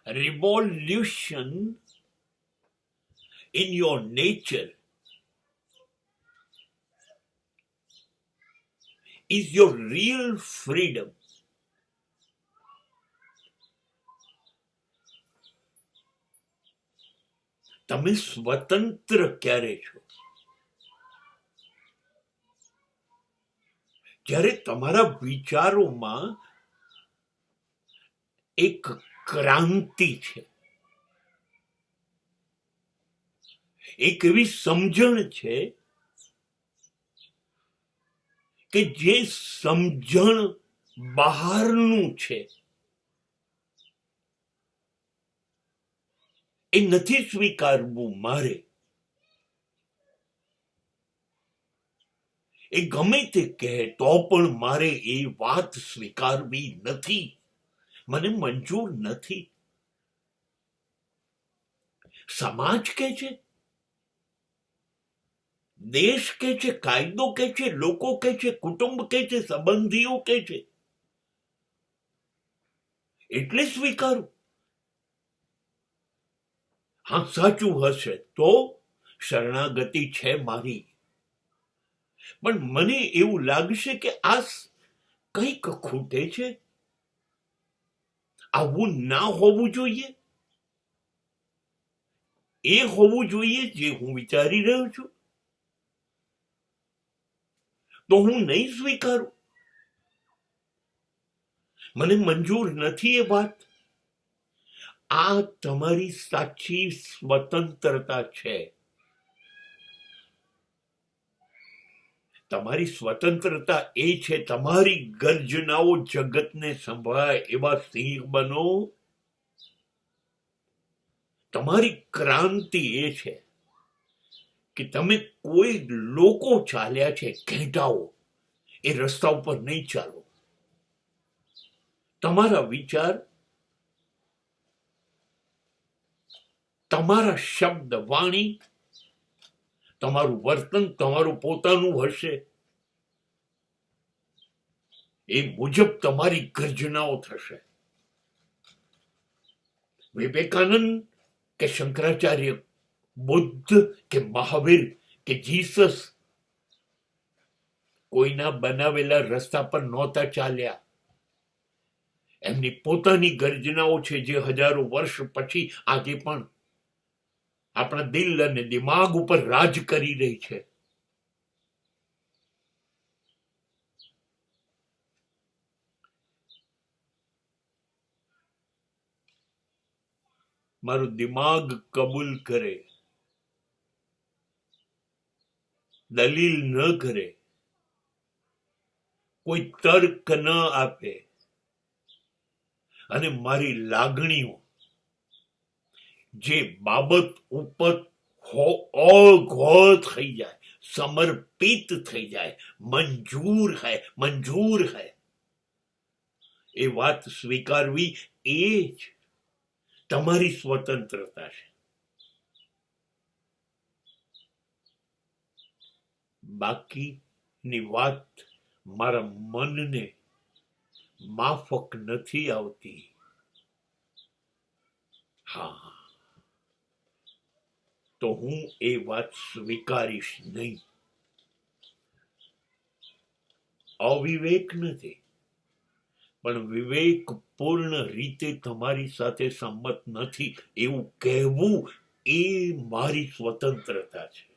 revolution in your nature is your real freedom. તમે સ્વતંત્ર ક્યારે છો? જ્યારે તમારા વિચારોમાં એક ક્રાંતિ છે, એક એવી સમજણ છે કે જે સમજણ બહારનું છે એ નથી સ્વીકારવું મારે. એ ગમે તે કહે તો પણ મારે એ વાત સ્વીકારવી નથી, મને મંજૂર નથી. સમાજ કે છે, દેશ કે છે, કાયદો કે છે, લોકો કે છે, કુટુંબ કે છે, સંબંધીઓ કે છે, એટલે સ્વીકારું. હા, સાચું હશે તો શરણાગતિ છે મારી, પણ મને એવું લાગશે કે આ કંઈક ખૂટે છે, આવું ના હોવું જોઈએ. એ હોવું જોઈએ જે હું વિચારી રહ્યો છું, તો હું નહીં સ્વીકારું. મને મંજૂર નથી એ વાત. આ તમારી સાચી સ્વતંત્રતા છે. તમારી સ્વતંત્રતા એ છે તમારી ગર્જનાઓ જગતને સંભળાય એવા સિંહ બનો. તમારી ક્રાંતિ એ છે કે તમે કોઈ લોકો ચાલ્યા છે ઘેટાઓ એ રસ્તા ઉપર નહીં ચાલો. તમારા વિચાર, તમારા શબ્દ, વાણી, તમારું વર્તન તમારું પોતાનું હશે. એ મુજબ તમારી ગર્જનાઓ થશે. વિવેકાનંદ કે શંકરાચાર્ય, બુદ્ધ કે મહાવીર કે જીસસ કોઈના બનાવેલા રસ્તા પર નહોતા ચાલ્યા. એમની પોતાની ગર્જનાઓ છે જે હજારો વર્ષ પછી આજે પણ આપણા દિલ અને દિમાગ ઉપર રાજ કરી રહી છે. મારું દિમાગ કબૂલ કરે, દલીલ ન કરે, કોઈ તર્ક ન આપે અને મારી લાગણીઓ જે બાબત ઉપર ઓઘ થઈ જાય, સમર્પિત થઈ જાય, મંજૂર હૈ એ વાત સ્વીકારવી, એ જ તમારી સ્વતંત્રતા છે. બાકીની વાત મારા મનને માફક નથી આવતી. હા, તો હું એ વાત સ્વીકારીશ નહીં. અવિવેક નથી, પણ વિવેકપૂર્ણ રીતે તમારી સાથે સંમત નથી એવું કહેવું એ મારી સ્વતંત્રતા છે.